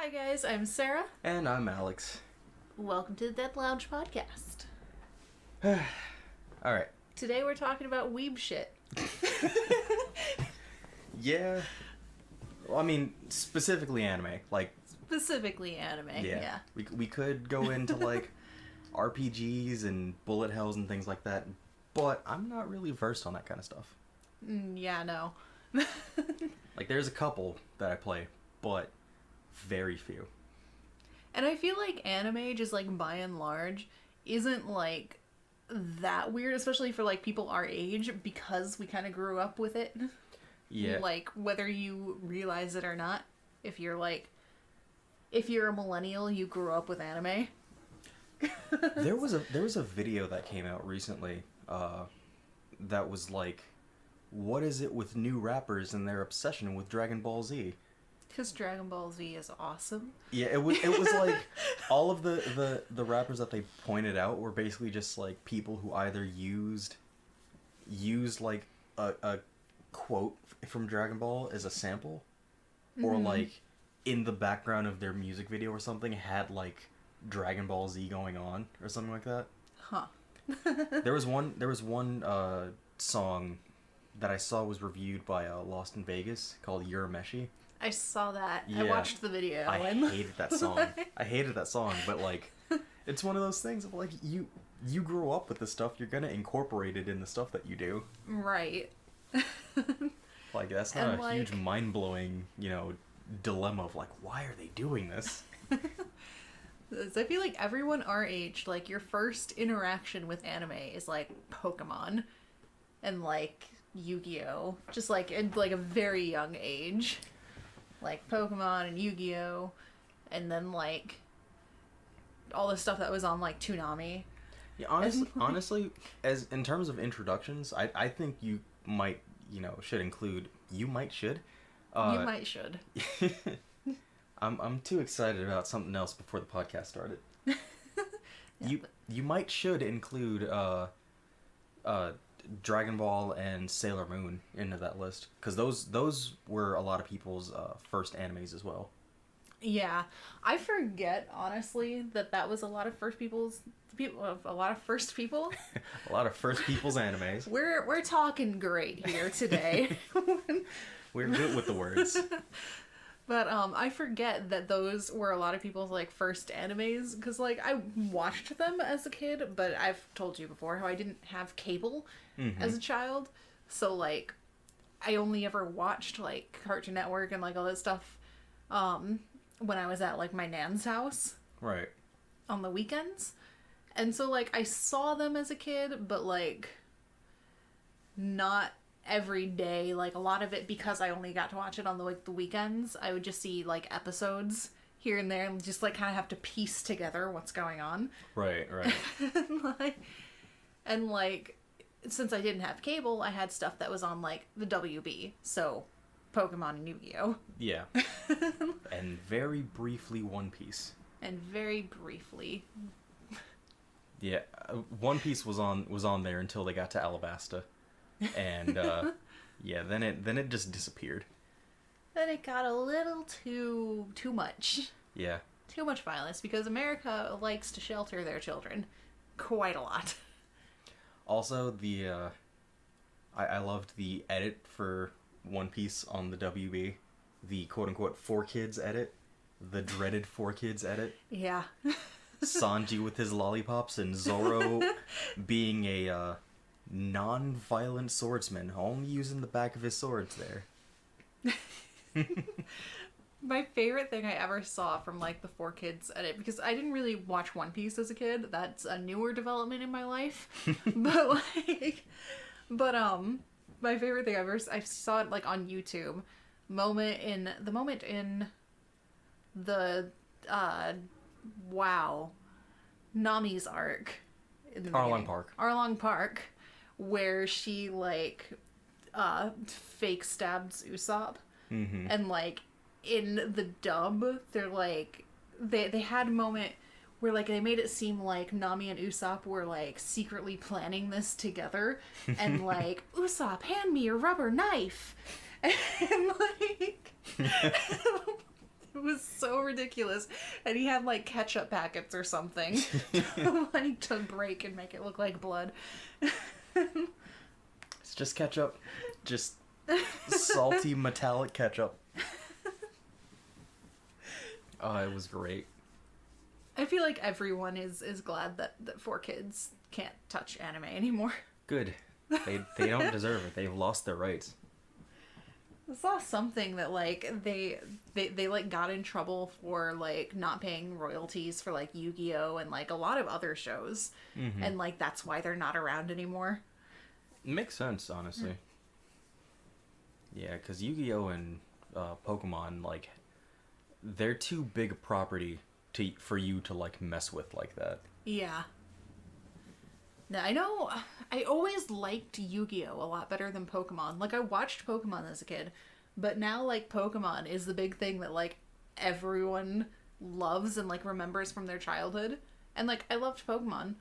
Hi guys, I'm Sarah. And I'm Alex. Welcome to the Dead Lounge podcast. Alright. Today we're talking about weeb shit. Yeah. Well, I mean, specifically anime. Like, Specifically anime, yeah. We could go into, like, RPGs and bullet hells and things like that, but I'm not really versed on that kind of stuff. Yeah, no. Like, there's a couple that I play, but very few. And I feel like anime, just like by and large, isn't like that weird, especially for like people our age, because we kind of grew up with it. Yeah. Like, whether you realize it or not, if you're a millennial, you grew up with anime. There was a video that came out recently that was like, what is it with new rappers and their obsession with Dragon Ball Z? Because Dragon Ball Z is awesome. Yeah, it was like all of the rappers that they pointed out were basically just like people who either used like a quote from Dragon Ball as a sample, or like in the background of their music video or something had like Dragon Ball Z going on or something like that. Huh. There was one song that I saw was reviewed by Lost in Vegas called Urameshi. I saw that. Yeah. I watched the video. I hated that song. But like, it's one of those things of like, you grow up with this stuff, you're gonna incorporate it in the stuff that you do. Right. Like, that's not a huge mind-blowing, dilemma of like, why are they doing this? I feel like everyone our age, like, your first interaction with anime is like Pokemon and like Yu-Gi-Oh! Just like in like a very young age. Like Pokemon and Yu-Gi-Oh! And then like all the stuff that was on like Toonami. Yeah, honestly, as in terms of introductions, I think you might, should include, you might should. I'm too excited about something else before the podcast started. Yeah, you might should include Dragon Ball and Sailor Moon into that list, because those were a lot of people's first animes as well. Yeah, I forget honestly that was a lot of first people's a lot of first people's animes. We're talking great here today. We're good with the words. But I forget that those were a lot of people's like first animes, because like I watched them as a kid, but I've told you before how I didn't have cable as a child, so like I only ever watched like Cartoon Network and like all that stuff when I was at like my nan's house, right, on the weekends. And so like I saw them as a kid, but like not every day, like a lot of it, because I only got to watch it on the weekends, I would just see like episodes here and there and just like kind of have to piece together what's going on. Right. and like since I didn't have cable, I had stuff that was on like the WB, so Pokemon and Yu-Gi-Oh. Yeah. And very briefly One Piece. Yeah, One Piece was on there until they got to Alabasta. And yeah, then it just disappeared. Then it got a little too much. Yeah. Too much violence, because America likes to shelter their children quite a lot. Also, I loved the edit for One Piece on the WB, the quote-unquote 4Kids edit, the dreaded 4Kids edit. Yeah. Sanji with his lollipops and Zoro being a non-violent swordsman, only using the back of his swords there. My favorite thing I ever saw from like the 4Kids edit, because I didn't really watch One Piece as a kid, that's a newer development in my life, but my favorite thing I saw it like on YouTube, moment in the Nami's arc in the Arlong Park, where she like fake stabs Usopp, and like in the dub they're like they had a moment where like they made it seem like Nami and Usopp were like secretly planning this together, and like, Usopp, hand me your rubber knife, and like It was so ridiculous. And he had, like, ketchup packets or something like, to break and make it look like blood. It's just ketchup. Just salty, metallic ketchup. Oh, it was great. I feel like everyone is glad that 4Kids can't touch anime anymore. Good. They don't deserve it. They've lost their rights. I saw something that, like, they like, got in trouble for, like, not paying royalties for, like, Yu-Gi-Oh! And, like, a lot of other shows. Mm-hmm. And, like, that's why they're not around anymore. It makes sense, honestly. Yeah, because Yu-Gi-Oh! And Pokemon, like, they're too big a property for you to, like, mess with like that. Yeah. Now, I know I always liked Yu-Gi-Oh! A lot better than Pokemon. Like, I watched Pokemon as a kid, but now, like, Pokemon is the big thing that, like, everyone loves and, like, remembers from their childhood. And, like, I loved Pokemon,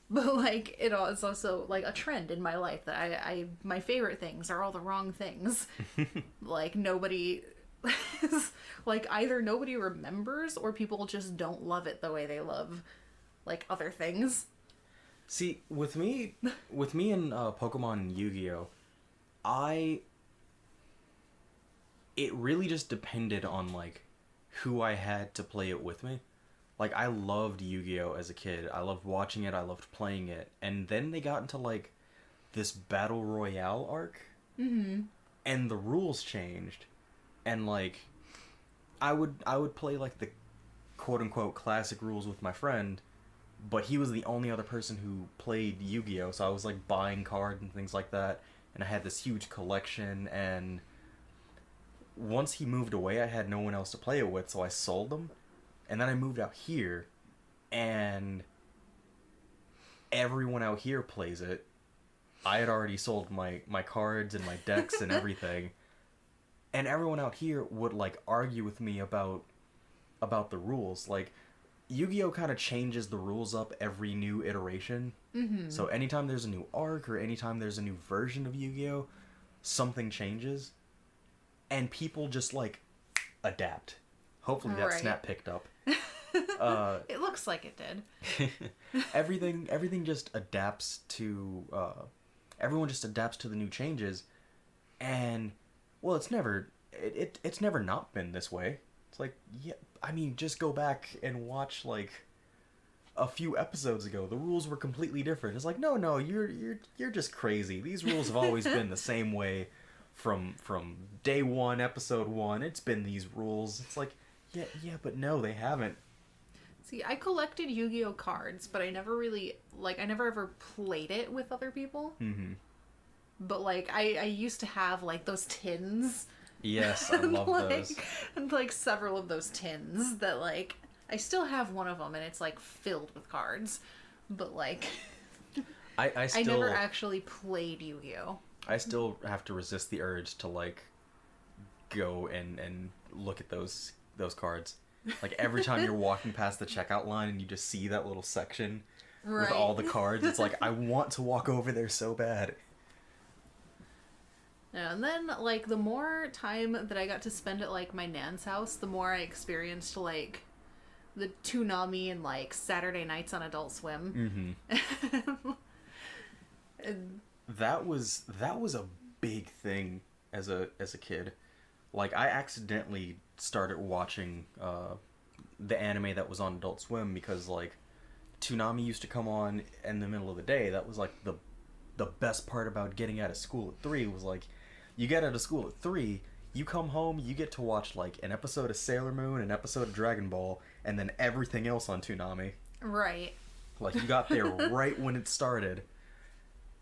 but, like, it is also, like, a trend in my life that my favorite things are all the wrong things. Like, nobody... like, either nobody remembers or people just don't love it the way they love, like, other things. See, with me and Pokemon and Yu-Gi-Oh, it really just depended on, like, who I had to play it with me. Like, I loved Yu-Gi-Oh as a kid. I loved watching it. I loved playing it. And then they got into, like, this Battle Royale arc. Mm-hmm. And the rules changed. And, like, I would play, like, the quote-unquote classic rules with my friend, but he was the only other person who played Yu-Gi-Oh! So I was, like, buying cards and things like that, and I had this huge collection, and once he moved away, I had no one else to play it with, so I sold them, and then I moved out here, and everyone out here plays it. I had already sold my cards and my decks and everything, and everyone out here would, like, argue with me about the rules. Like, Yu-Gi-Oh! Kind of changes the rules up every new iteration. Mm-hmm. So anytime there's a new arc or anytime there's a new version of Yu-Gi-Oh!, something changes. And people just, like, adapt. Hopefully that snap picked up. It looks like it did. Everything just adapts to... everyone just adapts to the new changes. And, well, it's never not been this way. It's like, yeah, I mean, just go back and watch, like, a few episodes ago. The rules were completely different. It's like, no, you're just crazy. These rules have always been the same way from day one, episode 1. It's been these rules. It's like, yeah, but no, they haven't. See, I collected Yu-Gi-Oh! Cards, but I never really, like, I never ever played it with other people. Mm-hmm. But, like, I used to have, like, those tins. Yes, I love those. And, like, several of those tins that, like, I still have one of them, and it's, like, filled with cards. But, like, I never actually played Yu-Gi-Oh! I still have to resist the urge to, like, go and look at those cards. Like, every time you're walking past the checkout line and you just see that little section with all the cards, it's like, I want to walk over there so bad. And then, like, the more time that I got to spend at, like, my nan's house, the more I experienced, like, the Toonami and, like, Saturday nights on Adult Swim. Mm-hmm. And that was a big thing as a kid. Like, I accidentally started watching the anime that was on Adult Swim because, like, Toonami used to come on in the middle of the day. That was, like, the best part about getting out of school at 3 was, like, you get out of school at 3, you come home, you get to watch, like, an episode of Sailor Moon, an episode of Dragon Ball, and then everything else on Toonami. Right. Like, you got there right when it started.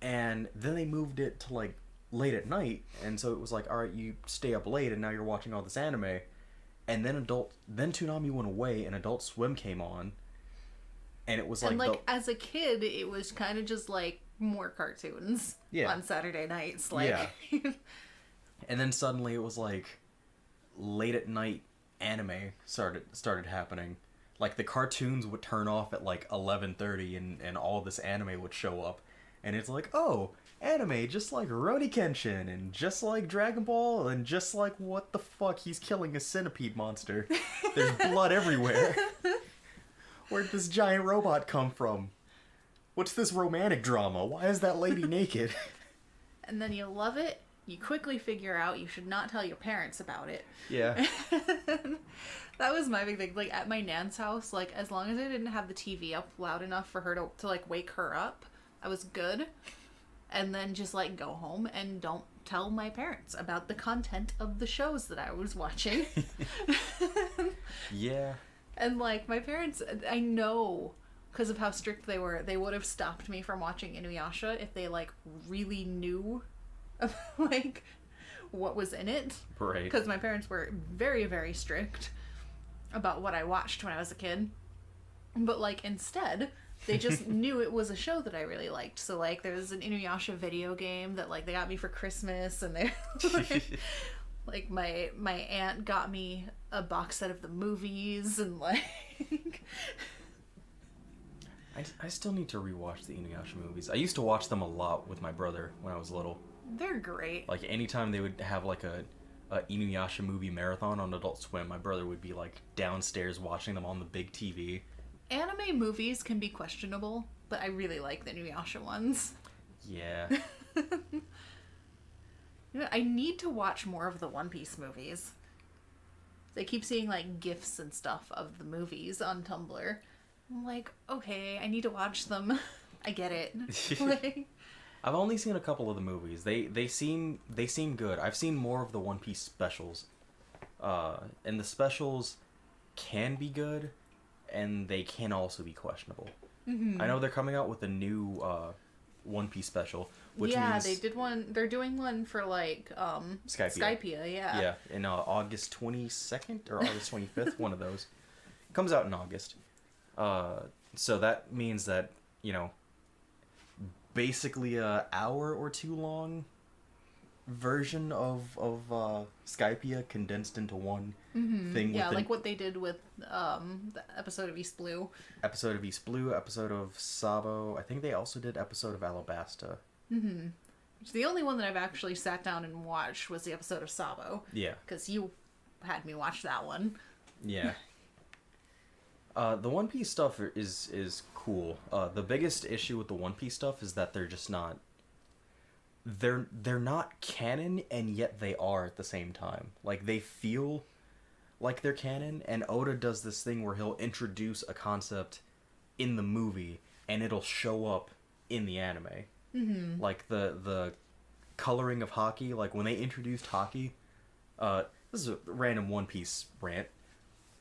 And then they moved it to, like, late at night, and so it was like, alright, you stay up late, and now you're watching all this anime. And then Toonami went away, and Adult Swim came on, and it was like... And, like, as a kid, it was kind of just, like, more cartoons on Saturday nights. Like... Yeah. And then suddenly it was, like, late at night anime started happening. Like, the cartoons would turn off at, like, 11:30, and all this anime would show up. And it's like, oh, anime, just like Rurouni Kenshin, and just like Dragon Ball, and just like what the fuck, he's killing a centipede monster. There's blood everywhere. Where'd this giant robot come from? What's this romantic drama? Why is that lady naked? And then you love it. You quickly figure out you should not tell your parents about it. Yeah. That was my big thing. Like, at my nan's house, like, as long as I didn't have the TV up loud enough for her to like, wake her up, I was good. And then just, like, go home and don't tell my parents about the content of the shows that I was watching. Yeah. And, like, my parents, I know, because of how strict they were, they would have stopped me from watching Inuyasha if they, like, really knew, like, what was in it. Right. Because my parents were very, very strict about what I watched when I was a kid. But, like, instead, they just knew it was a show that I really liked. So, like, there was an Inuyasha video game that, like, they got me for Christmas, and they, like, my aunt got me a box set of the movies, and, like... I still need to rewatch the Inuyasha movies. I used to watch them a lot with my brother when I was little. They're great. Like, anytime they would have, like, a Inuyasha movie marathon on Adult Swim, my brother would be, like, downstairs watching them on the big TV. Anime movies can be questionable, but I really like the Inuyasha ones. Yeah. You know, I need to watch more of the One Piece movies. They keep seeing, like, GIFs and stuff of the movies on Tumblr. I'm like, okay, I need to watch them. I get it. Like... I've only seen a couple of the movies. They seem good. I've seen more of the One Piece specials. And the specials can be good, and they can also be questionable. Mm-hmm. I know they're coming out with a new One Piece special, which means... they did one. They're doing one for, like, Skypiea, yeah. Yeah, in August 22nd or August 25th, one of those. Comes out in August. So that means that, you know, basically a hour or two long version of Skypiea condensed into one thing. Yeah, like what they did with the episode of East Blue. Episode of East Blue, episode of Sabo. I think they also did episode of Alabasta. Mm-hmm. The only one that I've actually sat down and watched was the episode of Sabo. Yeah. Because you had me watch that one. Yeah. The One Piece stuff is cool. The biggest issue with the One Piece stuff is that they're just not... They're not canon, and yet they are at the same time. Like, they feel like they're canon, and Oda does this thing where he'll introduce a concept in the movie, and it'll show up in the anime. Mm-hmm. Like, the coloring of Haki, like, when they introduced Haki... this is a random One Piece rant.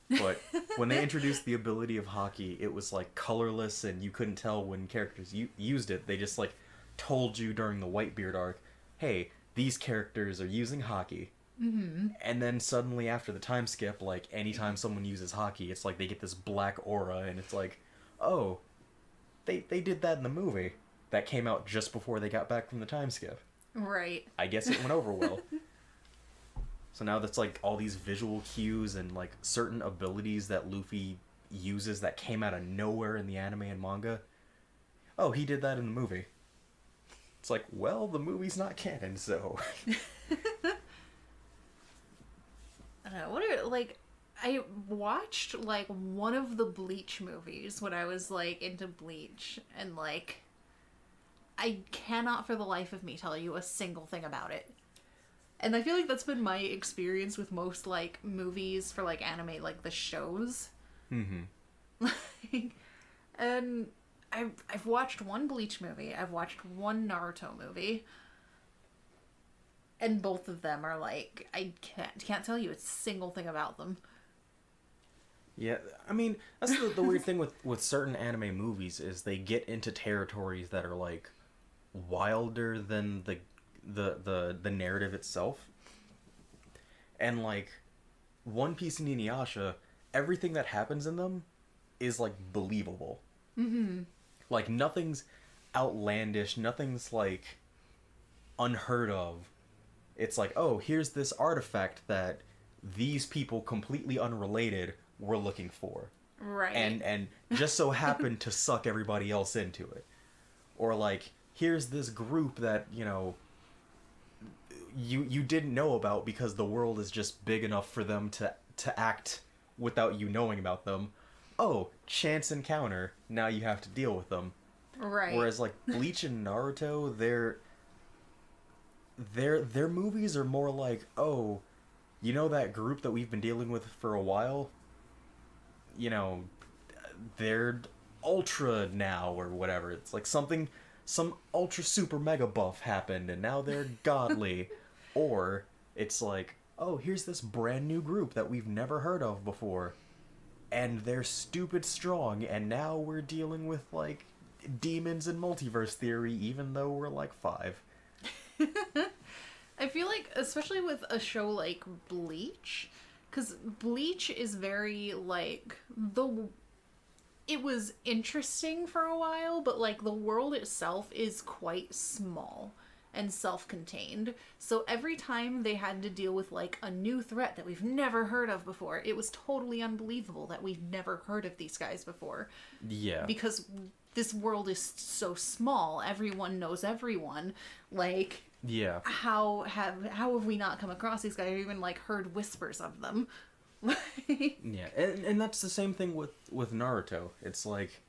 But when they introduced the ability of Haki, it was, like, colorless, and you couldn't tell when characters used it. They just, like, told you during the Whitebeard arc, hey, these characters are using Haki. Mm-hmm. And then suddenly after the time skip, like, anytime someone uses Haki, it's like they get this black aura, and it's like, oh, they did that in the movie. That came out just before they got back from the time skip. Right. I guess it went over well. So now that's, like, all these visual cues and, like, certain abilities that Luffy uses that came out of nowhere in the anime and manga. Oh, he did that in the movie. It's like, well, the movie's not canon, so... I don't know, I watched, like, one of the Bleach movies when I was, like, into Bleach, and, like, I cannot for the life of me tell you a single thing about it. And I feel like that's been my experience with most, like, movies for, like, anime, like, the shows. Mm-hmm. And I've watched one Bleach movie. I've watched one Naruto movie. And both of them are, like, I can't tell you a single thing about them. Yeah, I mean, that's the weird thing with certain anime movies is they get into territories that are, like, wilder than the narrative itself. And, like, One Piece and Inuyasha, everything that happens in them is, like, believable. Mm-hmm. Like, nothing's outlandish, nothing's, like, unheard of. It's like, oh, here's this artifact that these people completely unrelated were looking for. Right. And just so happened to suck everybody else into it. Or, like, here's this group that, you know, you didn't know about because the world is just big enough for them to act without you knowing about them. Oh, chance encounter. Now you have to deal with them. Right. Whereas like Bleach and Naruto, their movies are more like, oh, you know that group that we've been dealing with for a while? You know, they're ultra now or whatever. It's like some ultra super mega buff happened and now they're godly. Or it's like, oh, here's this brand new group that we've never heard of before. And they're stupid strong, and now we're dealing with, like, demons and multiverse theory, even though we're, like, 5. I feel like, especially with a show like Bleach, because Bleach is very, like, it was interesting for a while, but, like, the world itself is quite small and self-contained. So every time they had to deal with, like, a new threat that we've never heard of before, it was totally unbelievable that we've never heard of these guys before. Yeah. Because this world is so small, everyone knows everyone. Like, yeah. How have we not come across these guys or even, like, heard whispers of them? Yeah, and that's the same thing with Naruto. It's like,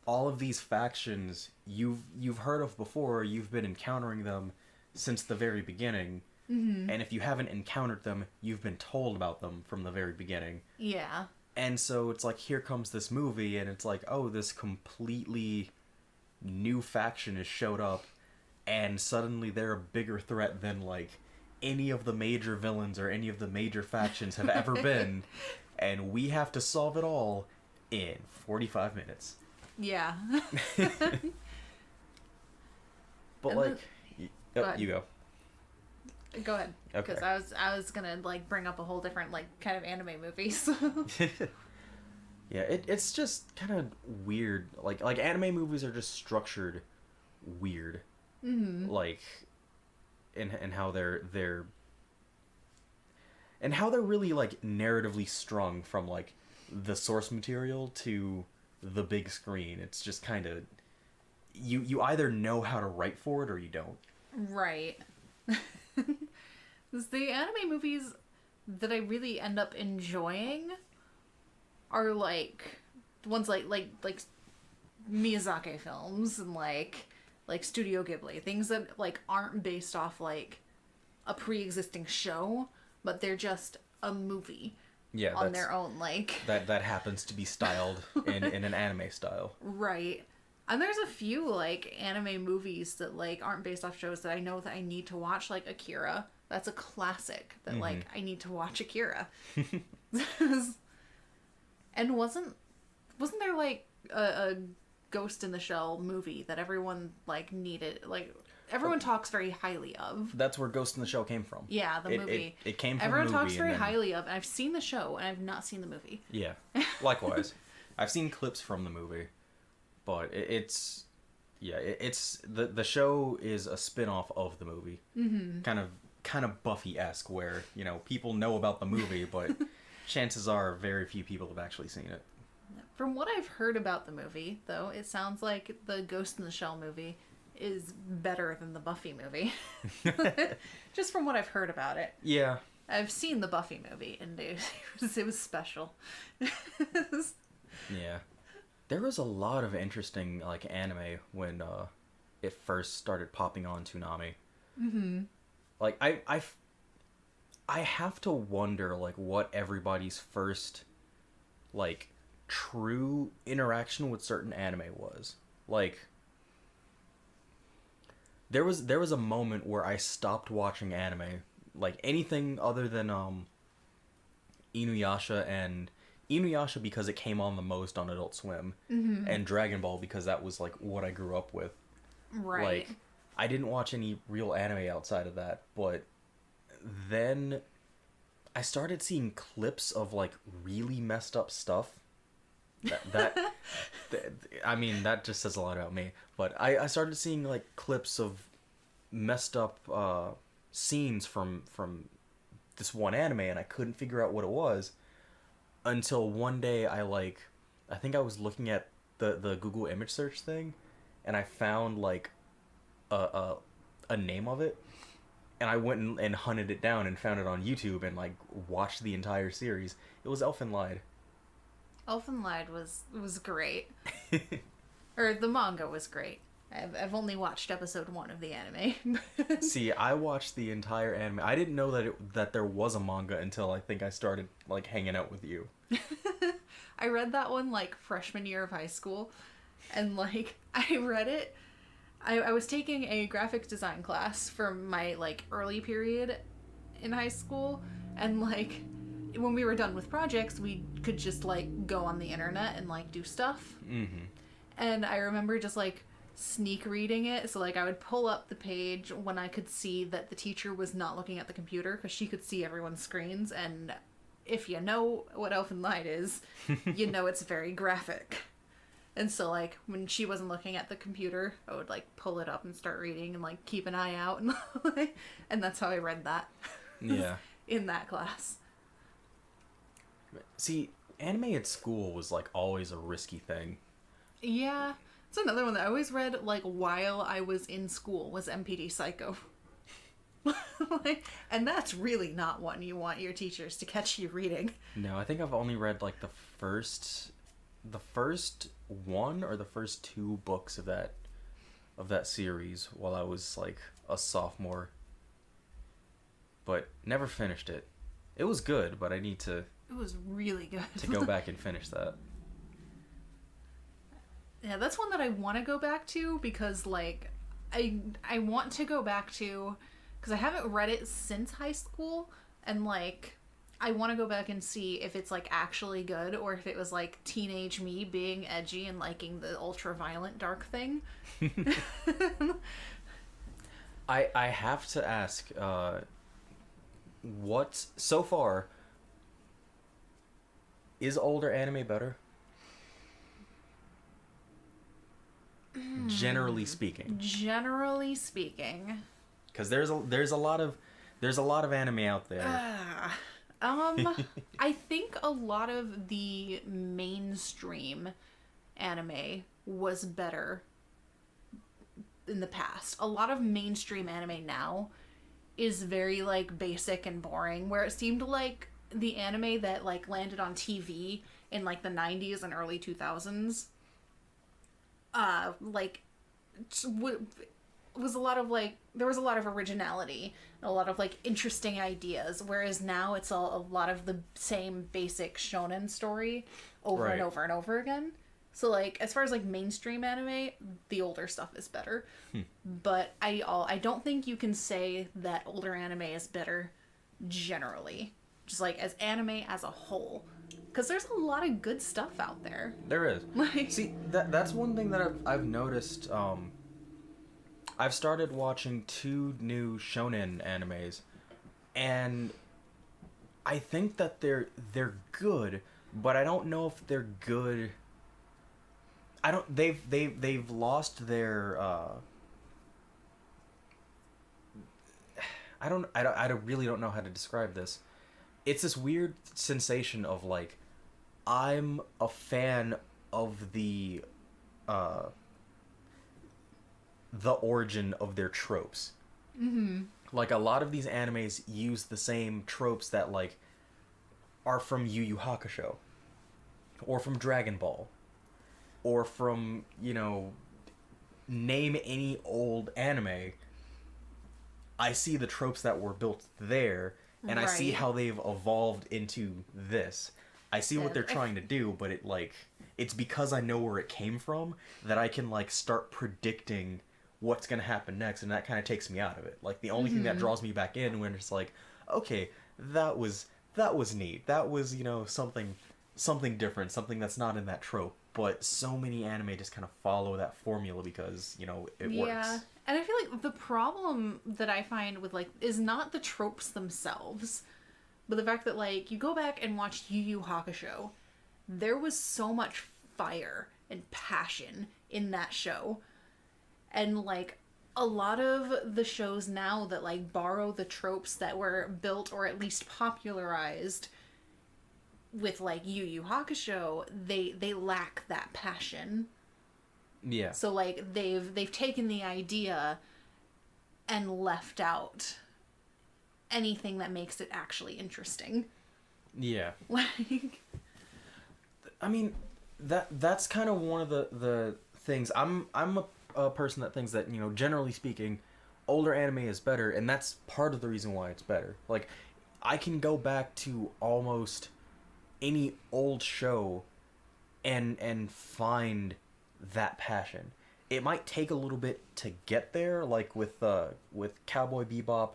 all of these factions you've heard of before, you've been encountering them since the very beginning. Mm-hmm. And if you haven't encountered them, you've been told about them from the very beginning. Yeah. And so it's like, here comes this movie, and it's like, oh, this completely new faction has showed up, and suddenly they're a bigger threat than, like, any of the major villains or any of the major factions have ever been, and we have to solve it all in 45 minutes. Yeah. But, like, you go. Go ahead. Okay. Because I was gonna, like, bring up a whole different, like, kind of anime movies. Yeah, it's just kind of weird. Like anime movies are just structured weird. Mm-hmm. Like, and how they're really, like, narratively strung from, like, the source material to the big screen. It's just kind of, you either know how to write for it or you don't. Right. The anime movies that I really end up enjoying are, like, the ones like Miyazaki films and like Studio Ghibli, things that, like, aren't based off, like, a pre-existing show, but they're just a movie. Yeah, on their own, like that happens to be styled in an anime style. Right. And there's a few, like, anime movies that, like, aren't based off shows that I know that I need to watch, like Akira. That's a classic that, mm-hmm. like, I need to watch Akira. And wasn't there, like, a Ghost in the Shell movie that everyone, like, needed, like, everyone talks very highly of? That's where Ghost in the Shell came from. Yeah, the movie. It came from everyone the movie. Everyone talks very highly of, and I've seen the show, and I've not seen the movie. Yeah, likewise. I've seen clips from the movie, but it's the show is a spin-off of the movie. Mm-hmm. Kind of Buffy-esque, where, you know, people know about the movie, but chances are very few people have actually seen it. From what I've heard about the movie, though, it sounds like the Ghost in the Shell movie is better than the Buffy movie. Just from what I've heard about it. Yeah. I've seen the Buffy movie, and it was special. Yeah. There was a lot of interesting, like, anime when it first started popping on Toonami. Mm-hmm. Like, I have to wonder, like, what everybody's first, like, true interaction with certain anime was. Like, there was a moment where I stopped watching anime, like, anything other than Inuyasha because it came on the most on Adult Swim, mm-hmm. and Dragon Ball because that was, like, what I grew up with. Right. Like, I didn't watch any real anime outside of that, but then I started seeing clips of, like, really messed up stuff. I mean, that just says a lot about me. But I started seeing, like, clips of messed up scenes from this one anime, and I couldn't figure out what it was until one day I think I was looking at the Google image search thing, and I found, like, a name of it, and I went and hunted it down and found it on YouTube and like watched the entire series. It was Elfen Lied. Elfen Lied was great. Or the manga was great. I've only watched episode 1 of the anime. See, I watched the entire anime. I didn't know that there was a manga until I think I started like hanging out with you. I read that one like freshman year of high school, and like I read it. I was taking a graphic design class for my like early period in high school, and like when we were done with projects, we could just like go on the internet and like do stuff. Mm-hmm. And I remember just like sneak reading it. So like I would pull up the page when I could see that the teacher was not looking at the computer, because she could see everyone's screens, and if you know what Elfen Lied is, you know it's very graphic. And so like when she wasn't looking at the computer, I would like pull it up and start reading and like keep an eye out, and that's how I read that. Yeah. In that class. See, anime at school was like always a risky thing. Yeah. It's another one that I always read, like, while I was in school, was MPD Psycho. And that's really not one you want your teachers to catch you reading. No, I think I've only read, like, the first one or the first 2 books of that series while I was, like, a sophomore. But never finished it. It was good, but I need to... It was really good. to go back and finish that. Yeah, that's one that I want to go back to, because like I want to go back to, because I haven't read it since high school, and like I want to go back and see if it's like actually good, or if it was like teenage me being edgy and liking the ultra violent dark thing. I have to ask, what so far is older anime better? Generally speaking. Generally speaking. Because there's a lot of anime out there. I think a lot of the mainstream anime was better in the past. A lot of mainstream anime now is very like basic and boring, where it seemed like the anime that like landed on TV in like the 90s and early 2000s was a lot of like, there was a lot of originality and a lot of like interesting ideas, whereas now it's a lot of the same basic shonen story over and over and over again. So like as far as like mainstream anime, the older stuff is better. But I don't think you can say that older anime is better generally, just like as anime as a whole. Because there's a lot of good stuff out there. There is. See, that's one thing that I've noticed. I've started watching 2 new shonen animes, and I think that they're good, but I don't know if they're good. They've lost their I really don't know how to describe this. It's this weird sensation of like, I'm a fan of the origin of their tropes. Mm-hmm. Like a lot of these animes use the same tropes that like are from Yu Yu Hakusho, or from Dragon Ball, or from, you know, name any old anime. I see the tropes that were built there, and I see how they've evolved into this. I see what they're trying to do, but it's because I know where it came from that I can like start predicting what's gonna happen next, and that kind of takes me out of it. Like the only thing that draws me back in when it's like, okay, that was neat. That was, you know, something different, something that's not in that trope. But so many anime just kind of follow that formula because, you know, it works. Yeah. And I feel like the problem that I find with like is not the tropes themselves, but the fact that like you go back and watch Yu Yu Hakusho, there was so much fire and passion in that show. And like a lot of the shows now that like borrow the tropes that were built or at least popularized with like Yu Yu Hakusho, they lack that passion. Yeah. So like they've taken the idea and left out anything that makes it actually interesting. Yeah. Like, I mean, that's kind of one of the things. I'm a person that thinks that, you know, generally speaking, older anime is better, and that's part of the reason why it's better. Like, I can go back to almost any old show and find that passion. It might take a little bit to get there, like with Cowboy Bebop.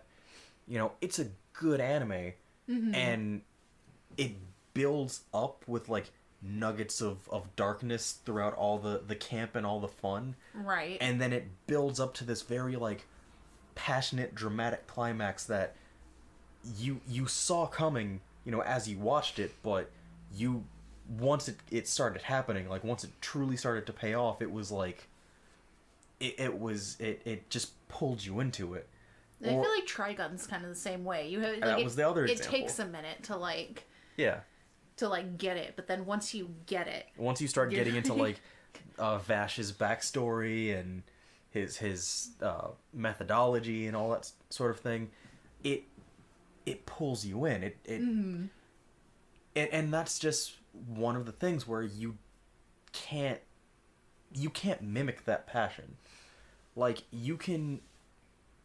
You know, it's a good anime, and it builds up with like nuggets of darkness throughout all the camp and all the fun. Right. And then it builds up to this very like passionate, dramatic climax that you saw coming, you know, as you watched it, but you once it started happening, like once it truly started to pay off, it was like it just pulled you into it. I feel like Trigun's kind of the same way. You have like, that was the other example. It takes a minute to like get it, but then once you get it, once you start getting into like Vash's backstory and his methodology and all that sort of thing, it pulls you in. And that's just one of the things where you can't mimic that passion. Like, you can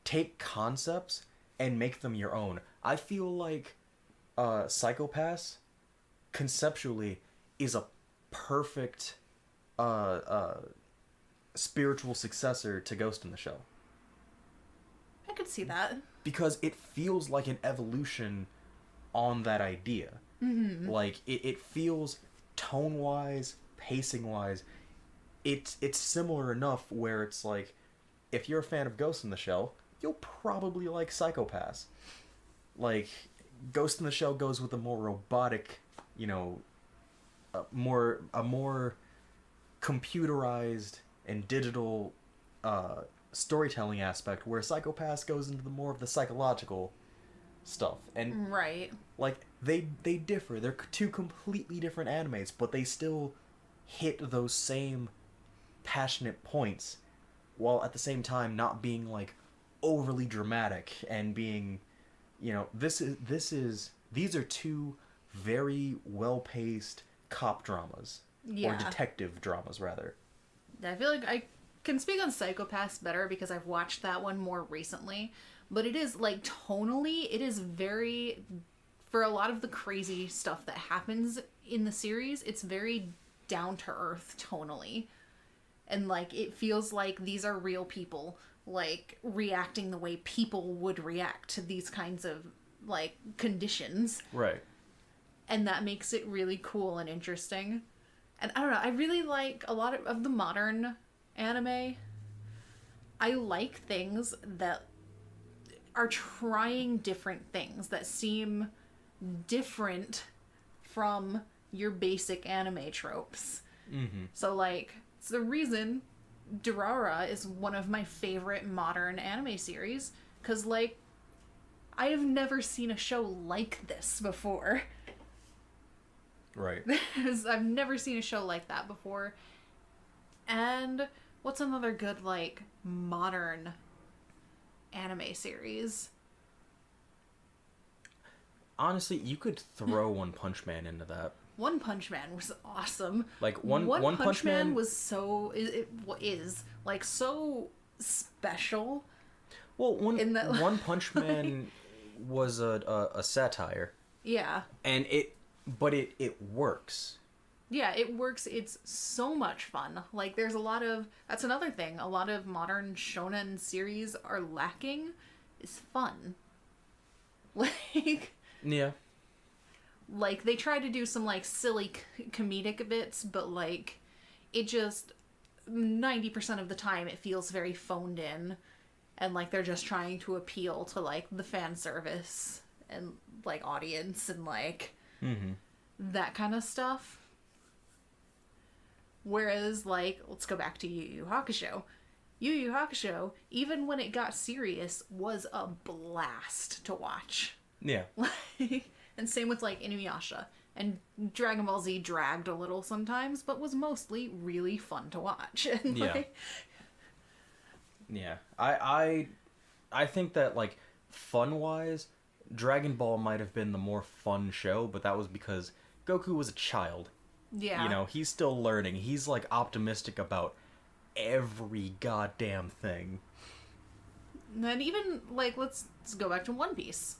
take concepts and make them your own. I feel like Psycho-Pass conceptually is a perfect spiritual successor to Ghost in the Shell. I could see that. Because it feels like an evolution on that idea. Like, it feels tone-wise, pacing-wise, it's similar enough where it's like, if you're a fan of Ghost in the Shell, you'll probably like Psycho-Pass. Like, Ghost in the Shell goes with a more robotic, you know, a more computerized and digital storytelling aspect, where Psycho-Pass goes into the more of the psychological stuff. And right, like, they differ. They're two completely different animes, but they still hit those same passionate points, while at the same time not being like overly dramatic and being, you know, these are two very well-paced cop dramas, or detective dramas rather. I feel like I can speak on Psycho-Pass better because I've watched that one more recently, but it is like tonally, it is very, for a lot of the crazy stuff that happens in the series, it's very down to earth tonally. And, like, it feels like these are real people, like, reacting the way people would react to these kinds of, like, conditions. Right. And that makes it really cool and interesting. And I don't know, I really like a lot of the modern anime. I like things that are trying different things, that seem different from your basic anime tropes. So, like, it's the reason Durara is one of my favorite modern anime series, because, like, I have never seen a show like this before. Right. I've never seen a show like that before. And what's another good, like, modern anime series? Honestly, you could throw One Punch Man into that. One Punch Man was awesome. Like, One Punch Man was so... It is like, so special. Well, One Punch Man was a satire. Yeah. And it works. Yeah, it works. It's so much fun. Like, there's a lot of... That's another thing. A lot of modern shonen series are lacking is fun. Like... Yeah. Like, they try to do some, like, silly comedic bits, but, like, it just... 90% of the time it feels very phoned in. And, like, they're just trying to appeal to, like, the fan service and, like, audience and, like... that kind of stuff. Whereas, like, let's go back to Yu Yu Hakusho. Yu Yu Hakusho, even when it got serious, was a blast to watch. Yeah. And same with, like, Inuyasha. And Dragon Ball Z dragged a little sometimes, but was mostly really fun to watch. And, yeah. Like... Yeah. I I think that, like, fun-wise, Dragon Ball might have been the more fun show, but that was because Goku was a child. Yeah. You know, he's still learning. He's, like, optimistic about every goddamn thing. And then even, like, let's go back to One Piece.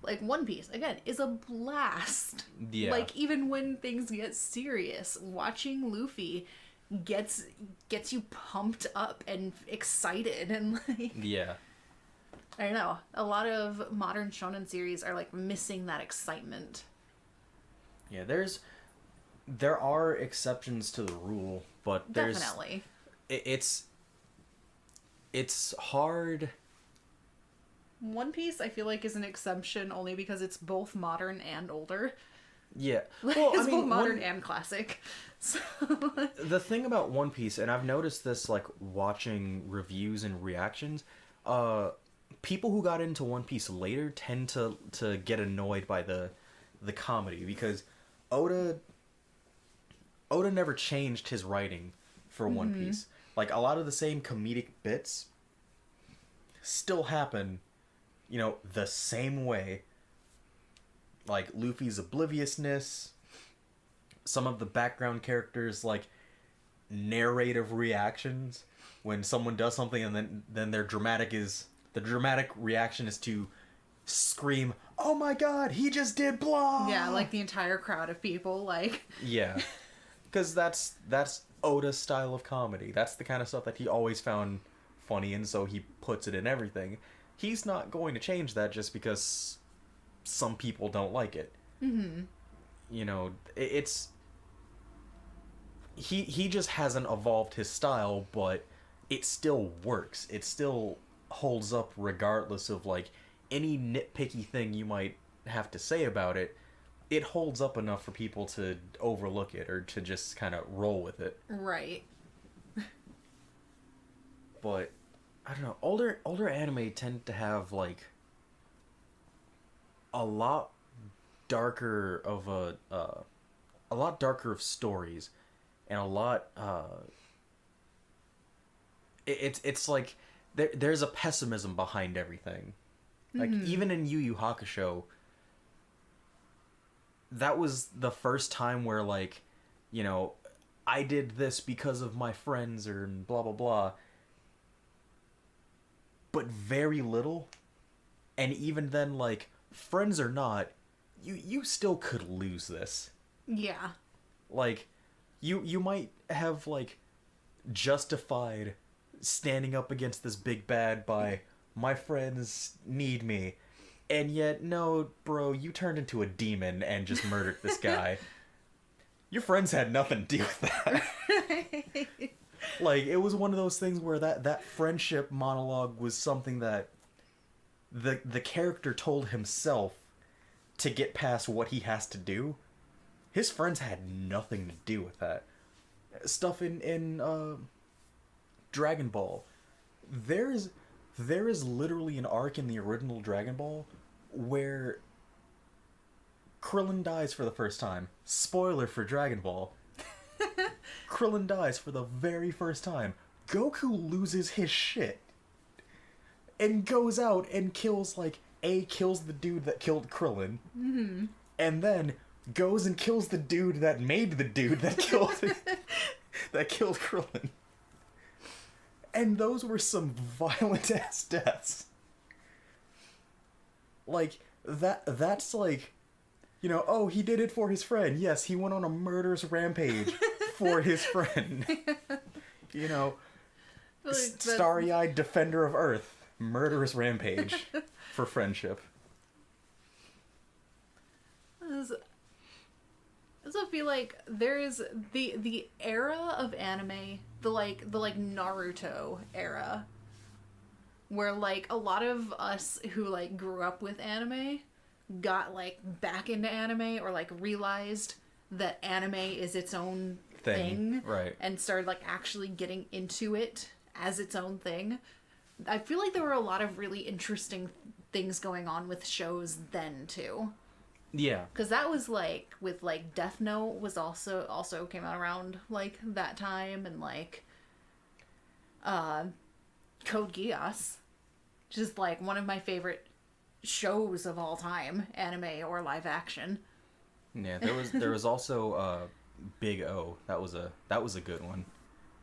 Like, One Piece, again, is a blast. Yeah. Like, even when things get serious, watching Luffy gets you pumped up and excited and, like... Yeah. I don't know. A lot of modern shonen series are, like, missing that excitement. Yeah, there are exceptions to the rule, but there's... Definitely. It's hard... One Piece, I feel like, is an exception only because it's both modern and older. Yeah. Well, it's both modern and classic. So... The thing about One Piece, and I've noticed this, like, watching reviews and reactions, people who got into One Piece later tend to get annoyed by the comedy, because Oda never changed his writing for One Piece. Like, a lot of the same comedic bits still happen, you know, the same way. Like, Luffy's obliviousness, some of the background characters, like, narrative reactions when someone does something, and then the dramatic reaction is to scream, "Oh my god, he just did blah!" Yeah, like the entire crowd of people, like... Yeah. Because that's Oda's style of comedy. That's the kind of stuff that he always found funny, and so he puts it in everything. He's not going to change that just because some people don't like it. Mm-hmm. You know, it's... He just hasn't evolved his style, but it still works. It still holds up regardless of, like, any nitpicky thing you might have to say about it. It holds up enough for people to overlook it or to just kind of roll with it. Right. But I don't know. Older anime tend to have, like, a lot darker of stories, and a lot it's like there's a pessimism behind everything. Like, even in Yu Yu Hakusho, that was the first time where, like, you know, I did this because of my friends or blah blah blah. But very little. And even then, like, friends or not, you still could lose this. Yeah. Like, you might have, like, justified standing up against this big bad by, my friends need me. And yet, no, bro, you turned into a demon and just murdered this guy. Your friends had nothing to do with that. Like, it was one of those things where that friendship monologue was something that the character told himself to get past what he has to do. His friends had nothing to do with that. Stuff in Dragon Ball. There is literally an arc in the original Dragon Ball where Krillin dies for the first time. Spoiler for Dragon Ball. Krillin dies for the very first time. Goku loses his shit and goes out and kills, like, kills the dude that killed Krillin. Mm-hmm. And then goes and kills the dude that made the dude that killed that killed Krillin. And those were some violent ass deaths. Like, that's like, you know, oh, he did it for his friend. Yes, he went on a murderous rampage for his friend. You know, Like, starry-eyed defender of Earth, murderous rampage for friendship. I also feel like there is the era of anime, the Naruto era, where, like, a lot of us who, like, grew up with anime got, like, back into anime, or, like, realized that anime is its own thing, right? And started, like, actually getting into it as its own thing. I feel like there were a lot of really interesting things going on with shows then too. Yeah, because that was, like, with, like, Death Note was also came out around, like, that time, and, like, Code Geass. Just like one of my favorite shows of all time, anime or live action. Yeah, there was also Big O. That was a good one.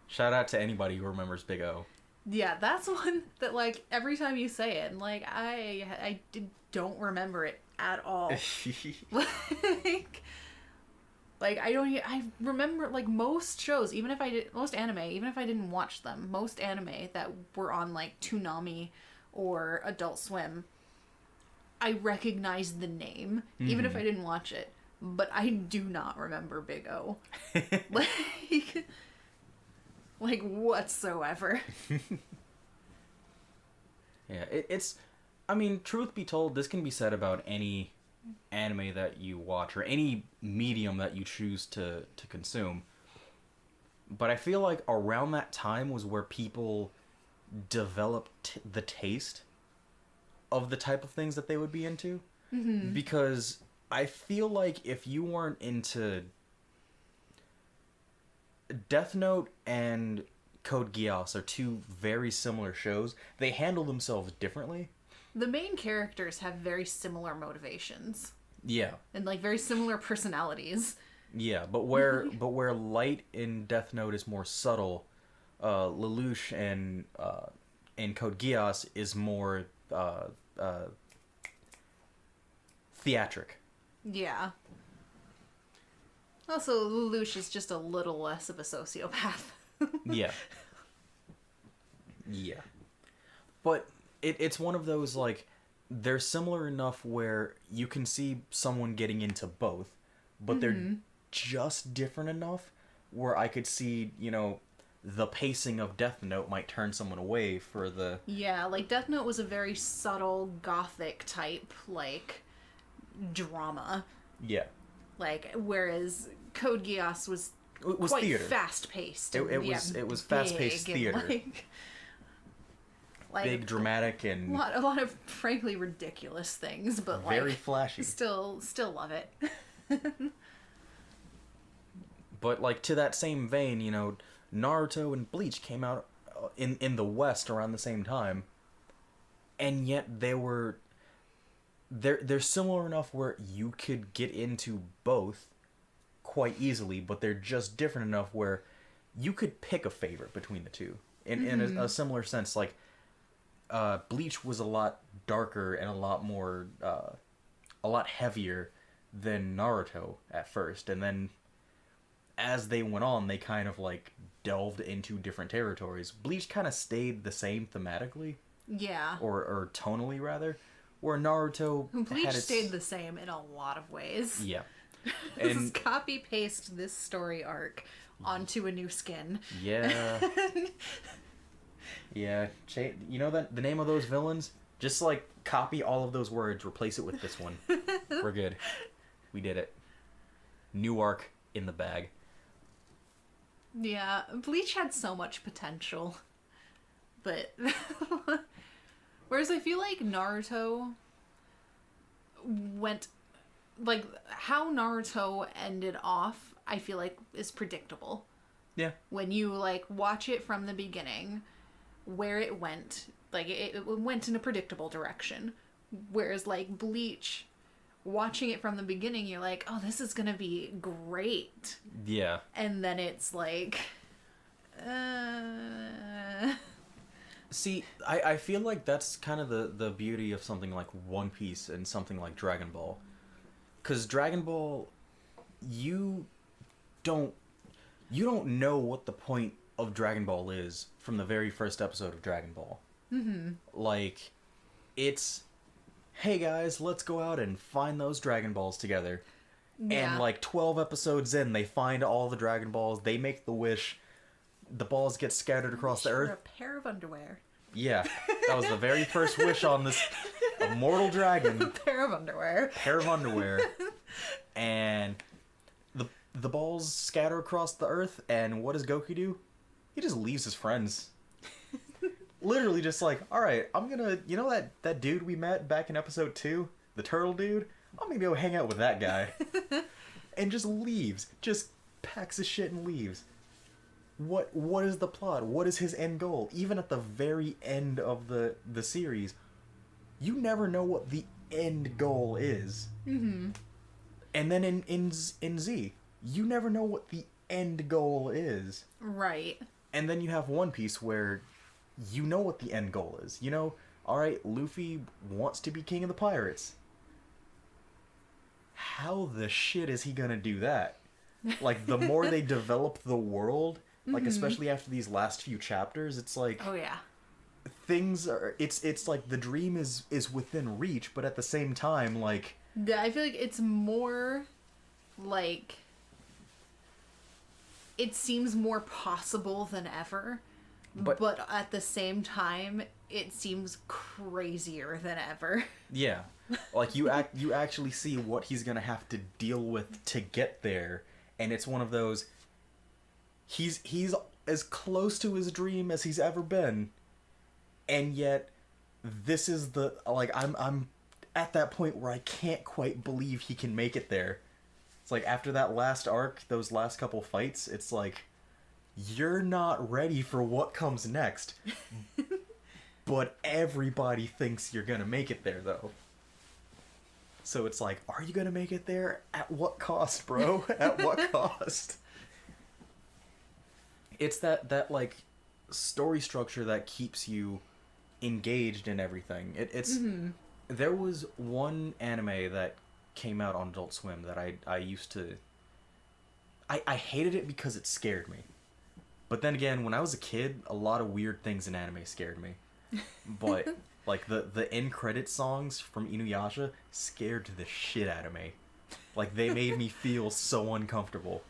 Shout out to anybody who remembers Big O. Yeah, that's one that like every time you say it, and like don't remember it at all. Like I remember like most shows, most anime, even if I didn't watch them, most anime that were on like Toonami or Adult Swim, I recognized the name, even if I didn't watch it, but I do not remember Big O. Like whatsoever. Yeah, it's I mean, truth be told, this can be said about any anime that you watch or any medium that you choose to consume. But I feel like around that time was where people developed the taste of the type of things that they would be into. Mm-hmm. Because I feel like if you weren't into Death Note and Code Geass are two very similar shows. They handle themselves differently. The main characters have very similar motivations. Yeah. And like very similar personalities. Yeah, but where Light in Death Note is more subtle, Lelouch in Code Geass is more theatric. Yeah. Also, Lelouch is just a little less of a sociopath. Yeah. Yeah. But it's one of those, like, they're similar enough where you can see someone getting into both, but they're just different enough where I could see, you know, the pacing of Death Note might turn someone away for the... Yeah, like, Death Note was a very subtle, gothic type, like, drama. Yeah. Like, whereas Code Geass was quite theater. Fast-paced. It was fast-paced theater. Like, big, dramatic, and... A lot of, frankly, ridiculous things, but, very flashy. Still love it. But, like, to that same vein, you know, Naruto and Bleach came out in the West around the same time, and yet they're similar enough where you could get into both quite easily, but they're just different enough where you could pick a favorite between the two. In a similar sense, like, Bleach was a lot darker and a lot more, a lot heavier than Naruto at first, and then as they went on, they kind of, like, delved into different territories. Bleach kind of stayed the same thematically. Yeah. Or tonally, rather. Where Naruto Bleach stayed the same in a lot of ways. Yeah. And copy-paste this story arc onto a new skin. Yeah. Yeah. You know that the name of those villains? Just, like, copy all of those words, replace it with this one. We're good. We did it. New arc in the bag. Yeah, Bleach had so much potential. But... Whereas I feel like Naruto went... Like, how Naruto ended off, I feel like, is predictable. Yeah. When you, like, watch it from the beginning, where it went, like, it went in a predictable direction. Whereas, like, Bleach... Watching it from the beginning, you're like, oh, this is gonna be great. Yeah. And then it's like... See, I feel like that's kind of the beauty of something like One Piece and something like Dragon Ball. Because Dragon Ball, you don't know what the point of Dragon Ball is from the very first episode of Dragon Ball. Mm-hmm. Like, it's... hey guys, let's go out and find those Dragon Balls together. Yeah. And like 12 episodes in, they find all the Dragon Balls, they make the wish, the balls get scattered across the earth. A pair of underwear. Yeah, that was the very first wish on this immortal dragon. A pair of underwear. Pair of underwear. And the balls scatter across the earth, and what does Goku do? He just leaves his friends. Literally just like, alright, I'm gonna... You know that dude we met back in episode 2? The turtle dude? I'm gonna go hang out with that guy. And just leaves. Just packs his shit and leaves. What is the plot? What is his end goal? Even at the very end of the series, you never know what the end goal is. Mm-hmm. And then in Z, you never know what the end goal is. Right. And then you have One Piece where you know what the end goal is. You know, alright, Luffy wants to be king of the pirates. How the shit is he gonna do that? Like, the more they develop the world, like, especially after these last few chapters, it's like... Oh, yeah. Things are... It's like the dream is within reach, but at the same time, like... Yeah, I feel like it's more, like... It seems more possible than ever. But at the same time, it seems crazier than ever. Yeah. Like, you actually see what he's gonna have to deal with to get there, and it's one of those... He's as close to his dream as he's ever been, and yet this is the... Like, I'm at that point where I can't quite believe he can make it there. It's like, after that last arc, those last couple fights, it's like... You're not ready for what comes next. But everybody thinks you're gonna make it there, though. So it's like, are you gonna make it there? At what cost, bro? At what cost? It's that like, story structure that keeps you engaged in everything. It's... There was one anime that came out on Adult Swim that I used to... I hated it because it scared me. But then again, when I was a kid, a lot of weird things in anime scared me. But, like, the end credit songs from Inuyasha scared the shit out of me. Like, they made me feel so uncomfortable.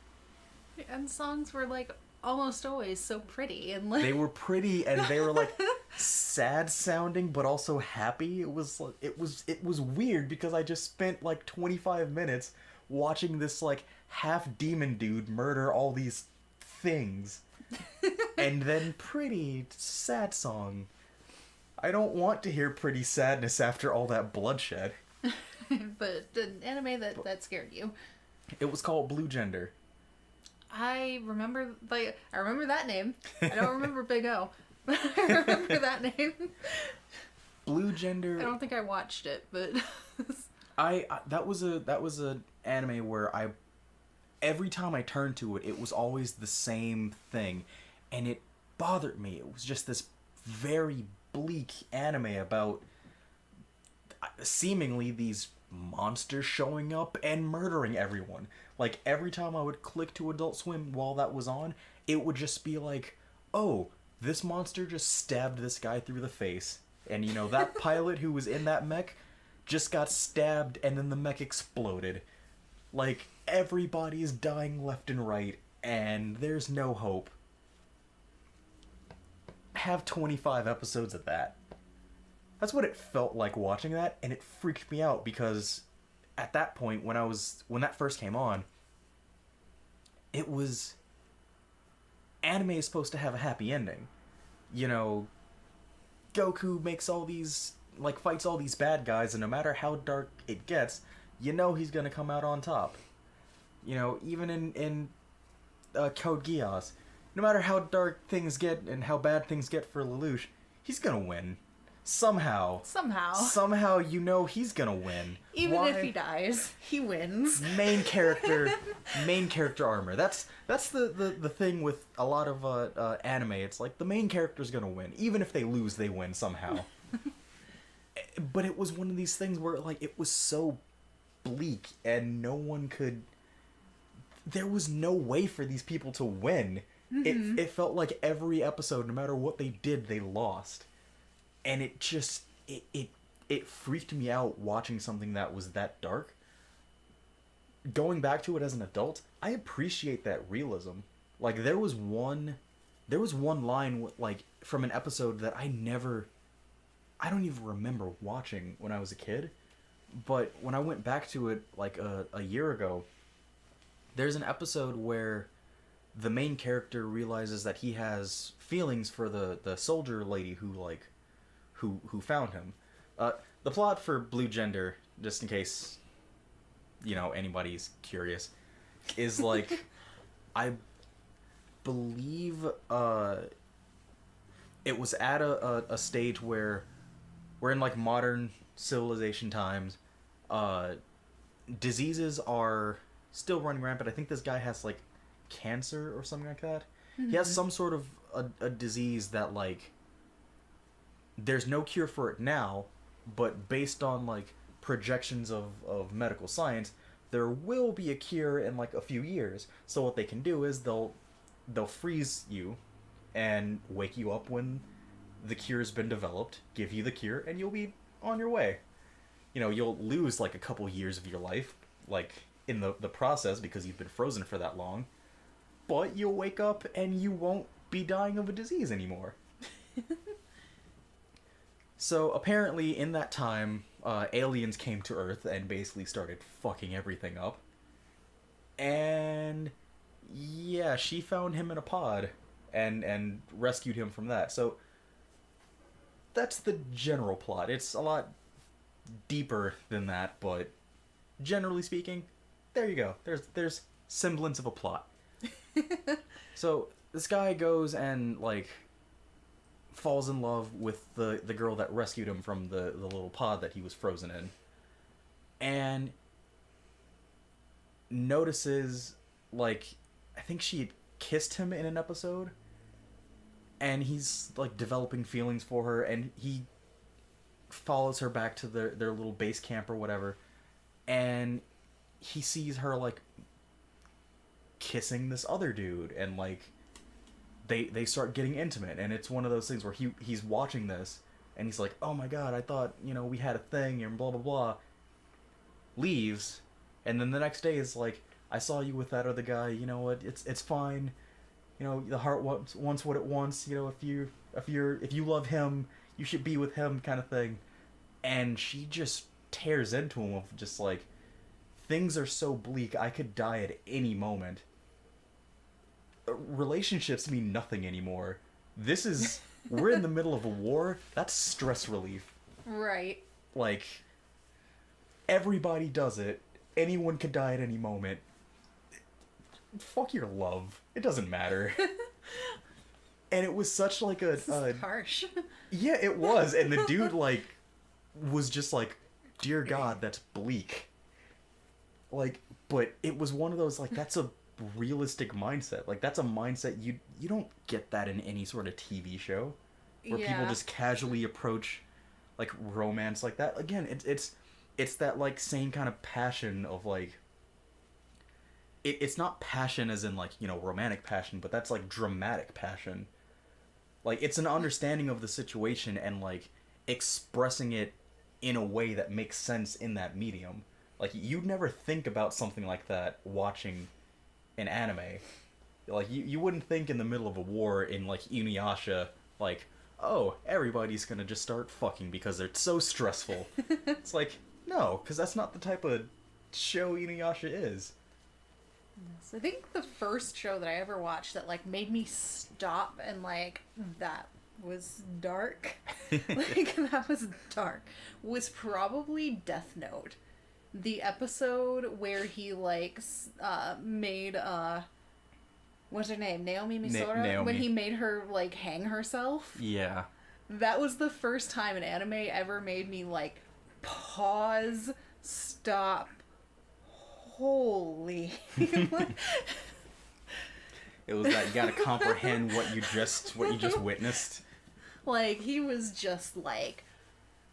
And songs were, like, almost always so pretty. And like... They were pretty, and they were, like, sad sounding, but also happy. It was weird, because I just spent, like, 25 minutes watching this, like, half demon dude murder all these things. And then pretty sad song. I don't want to hear pretty sadness after all that bloodshed. But an anime that scared you. It was called Blue Gender. I remember that name. I don't remember Big O. But I remember that name. Blue Gender. I don't think I watched it, but that was a anime where every time I turned to it, it was always the same thing, and it bothered me. It was just this very bleak anime about seemingly these monsters showing up and murdering everyone. Like, every time I would click to Adult Swim while that was on, it would just be like, oh, this monster just stabbed this guy through the face, and you know, that pilot who was in that mech just got stabbed and then the mech exploded. Like, everybody is dying left and right, and there's no hope. Have 25 episodes of that. That's what it felt like watching that, and it freaked me out, because at that point, when that first came on, it was... Anime is supposed to have a happy ending. You know, Goku makes all these... like, fights all these bad guys, and no matter how dark it gets, you know he's gonna come out on top. You know, even in Code Geass, no matter how dark things get and how bad things get for Lelouch, he's gonna win. Somehow, you know he's gonna win. Even if he dies, he wins. Main character armor. That's the thing with a lot of anime. It's like the main character's gonna win. Even if they lose, they win somehow. But it was one of these things where, like, it was so bleak, and no one could... There was no way for these people to win. It felt like every episode, no matter what they did, they lost. And it just... It freaked me out watching something that was that dark. Going back to it as an adult, I appreciate that realism. Like, there was one line, like, from an episode that I don't even remember watching when I was a kid, but when I went back to it like a year ago, there's an episode where the main character realizes that he has feelings for the soldier lady who found him. The plot for Blue Gender, just in case, you know, anybody's curious, is like, believe it was at a stage where we're in like modern civilization times. Diseases are still running rampant. I think this guy has like cancer or something like that. Mm-hmm. He has some sort of a disease that like there's no cure for it now, but based on like projections of medical science, there will be a cure in like a few years. So what they can do is they'll freeze you and wake you up when the cure's been developed, give you the cure, and you'll be on your way. You know, you'll lose like a couple years of your life, like in the process, because you've been frozen for that long, but you'll wake up and you won't be dying of a disease anymore. So apparently in that time, aliens came to Earth and basically started fucking everything up. And yeah, she found him in a pod and rescued him from that. So that's the general plot. It's a lot deeper than that, but generally speaking, there you go. There's semblance of a plot. So this guy goes and like falls in love with the girl that rescued him from the little pod that he was frozen in, and notices, like, I think she had kissed him in an episode, and he's like developing feelings for her, and he follows her back to their little base camp or whatever, and he sees her like kissing this other dude, and like they start getting intimate, and it's one of those things where he's watching this and he's like, oh my god, I thought, you know, we had a thing and blah blah blah, leaves, and then the next day is like, I saw you with that other guy, you know what, it's fine, you know, the heart wants what it wants, you know, if you love him, you should be with him, kind of thing. And she just tears into him of just like, things are so bleak, I could die at any moment. Relationships mean nothing anymore. This is, we're in the middle of a war. That's stress relief. Right. Like, everybody does it. Anyone could die at any moment. Fuck your love. It doesn't matter. And it was such like a... harsh. Yeah, it was. And the dude, like, was just like, dear God, that's bleak. Like, but it was one of those, like, that's a realistic mindset. Like, that's a mindset you don't get that in any sort of TV show where people just casually approach like romance like that. Again, it's that like same kind of passion of like, it's not passion as in like, you know, romantic passion, but that's like dramatic passion. Like, it's an understanding of the situation and like expressing it in a way that makes sense in that medium. Like, you'd never think about something like that watching an anime. Like, you wouldn't think in the middle of a war in, like, Inuyasha, like, oh, everybody's gonna just start fucking because they're so stressful. It's like, no, because that's not the type of show Inuyasha is. Yes, I think the first show that I ever watched that, like, made me stop and, like, that was dark, like, that was dark, was probably Death Note. The episode where he, like, made, what's her name? Naomi Misora? Naomi. When he made her, like, hang herself? Yeah. That was the first time an anime ever made me, like, pause, stop, holy. It was that you gotta comprehend what you just witnessed. Like, he was just, like,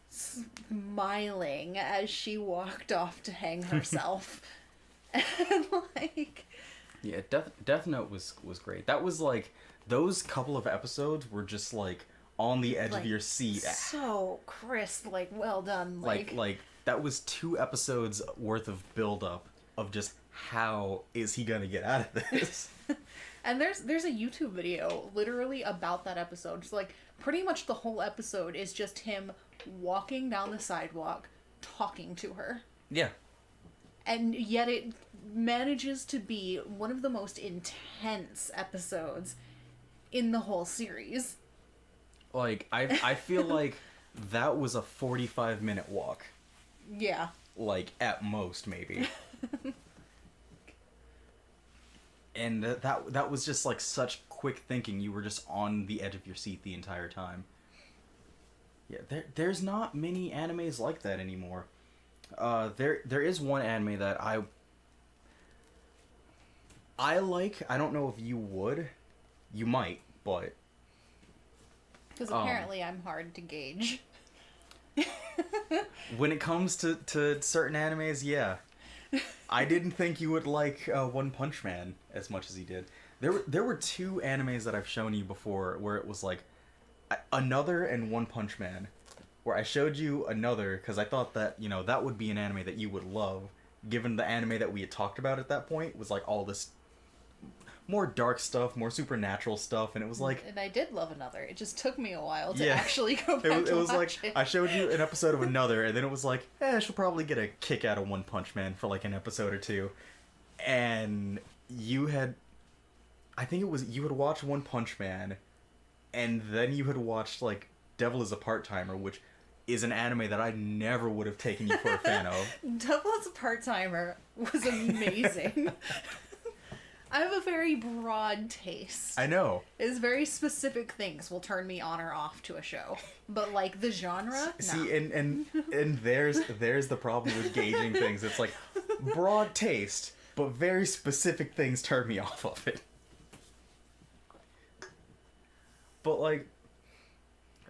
smiling as she walked off to hang herself. And, like... Yeah, Death Note was great. That was, like, those couple of episodes were just, like, on the edge of your seat. So crisp, like, well done. Like, that was 2 episodes worth of build-up of just how is he gonna get out of this? And there's a YouTube video literally about that episode. So, like, pretty much the whole episode is just him walking down the sidewalk, talking to her. Yeah. And yet it manages to be one of the most intense episodes in the whole series. Like, I feel like that was a 45-minute walk. Yeah. Like, at most, maybe. And that was just like such quick thinking. You were just on the edge of your seat the entire time. Yeah, there's not many animes like that anymore. There is one anime that I like. I don't know if you would. You might, but because apparently I'm hard to gauge. When it comes to certain animes, yeah. I didn't think you would like One Punch Man as much as you did. There were two animes that I've shown you before where it was like Another and One Punch Man, where I showed you Another because I thought that, you know, that would be an anime that you would love, given the anime that we had talked about at that point was like all this more dark stuff, more supernatural stuff, and it was like... And I did love Another. It just took me a while to actually go back to watch it. It was like, I showed you an episode of Another, and then it was like, she'll probably get a kick out of One Punch Man for like an episode or two. And you had... I think it was, you had watched One Punch Man, and then you had watched, like, Devil is a Part-Timer, which is an anime that I never would have taken you for a fan of. Devil is a Part-Timer was amazing. I have a very broad taste. I know. It's very specific things will turn me on or off to a show. But, like, the genre, See, and there's the problem with gauging things. It's like, broad taste, but very specific things turn me off of it. But, like,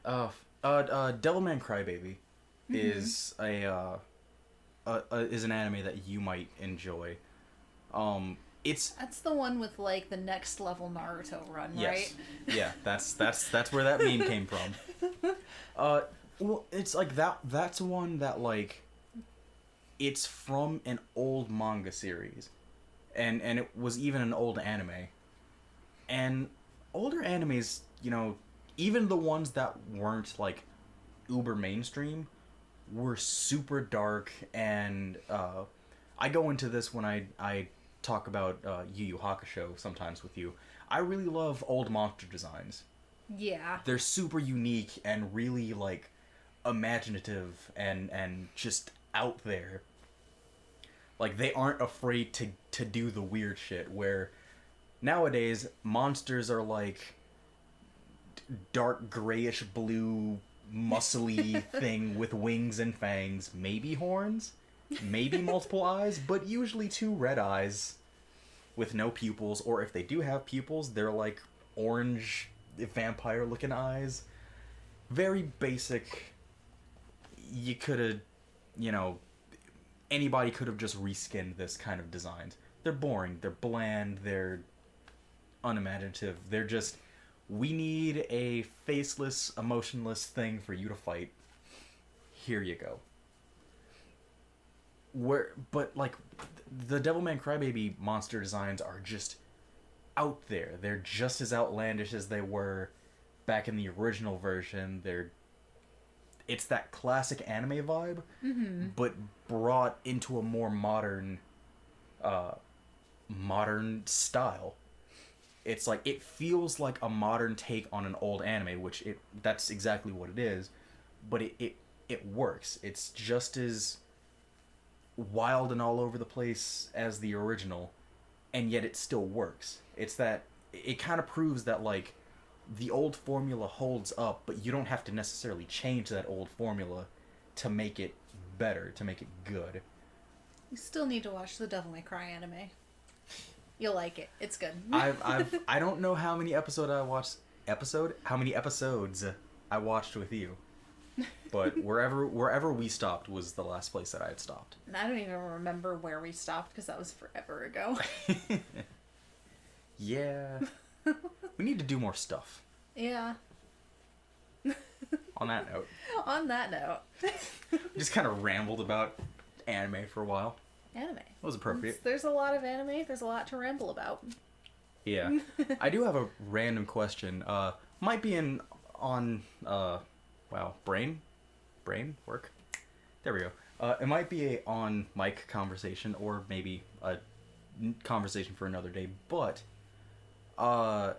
Devilman Crybaby is is an anime that you might enjoy. That's the one with, like, the next level Naruto run, yes. Right? Yeah, that's where that meme came from. Well, it's like that's one that, like, it's from an old manga series. And it was even an old anime. And older animes, you know, even the ones that weren't, like, uber mainstream, were super dark, and I go into this when I talk about Yu Yu Hakusho sometimes with you. I really love old monster designs. Yeah. They're super unique and really, like, imaginative and just out there. Like, they aren't afraid to do the weird shit, where nowadays monsters are like dark grayish blue muscly thing with wings and fangs, maybe horns, maybe multiple eyes, but usually two red eyes with no pupils, or if they do have pupils, they're like orange vampire looking eyes. Very basic. You could have, you know, anybody could have just reskinned this kind of designs. They're boring, they're bland, they're unimaginative, they're just, we need a faceless, emotionless thing for you to fight. Here you go. But like, the Devilman Crybaby monster designs are just out there. They're just as outlandish as they were back in the original version. It's that classic anime vibe, but brought into a more modern style. It's like, it feels like a modern take on an old anime, which that's exactly what it is, but it works. It's just as wild and all over the place as the original, and yet it still works. It's that, it kind of proves that, like, the old formula holds up, but you don't have to necessarily change that old formula to make it better, to make it good. You still need to watch the Devil May Cry anime. You'll like it. It's good. I don't know how many episodes I watched with you. But wherever we stopped was the last place that I had stopped. And I don't even remember where we stopped because that was forever ago. Yeah. We need to do more stuff. Yeah. On that note. On that note. Just kind of rambled about anime for a while. Anime. It was appropriate. There's a lot of anime. There's a lot to ramble about. Yeah. I do have a random question. Might be brain work. There we go. It might be a on mic conversation, or maybe a conversation for another day. But how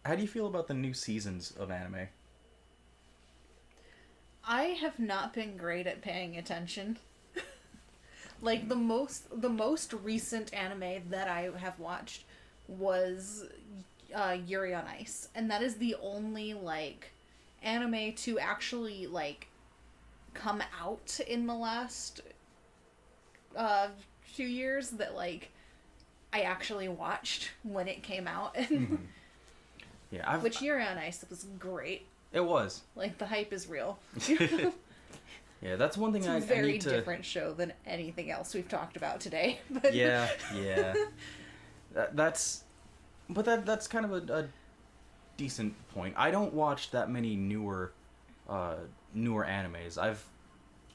do you feel about the new seasons of anime? I have not been great at paying attention. Like, the most recent anime that I have watched was Yuri on Ice, and that is the only like anime to actually like come out in the last few years that like I actually watched when it came out. Mm-hmm. Yeah, which Yuri on Ice was great. It was. Like, the hype is real. Yeah, that's one thing it's I a very need to... different show than anything else we've talked about today. But... Yeah. That's kind of a decent point. I don't watch that many newer animes. I've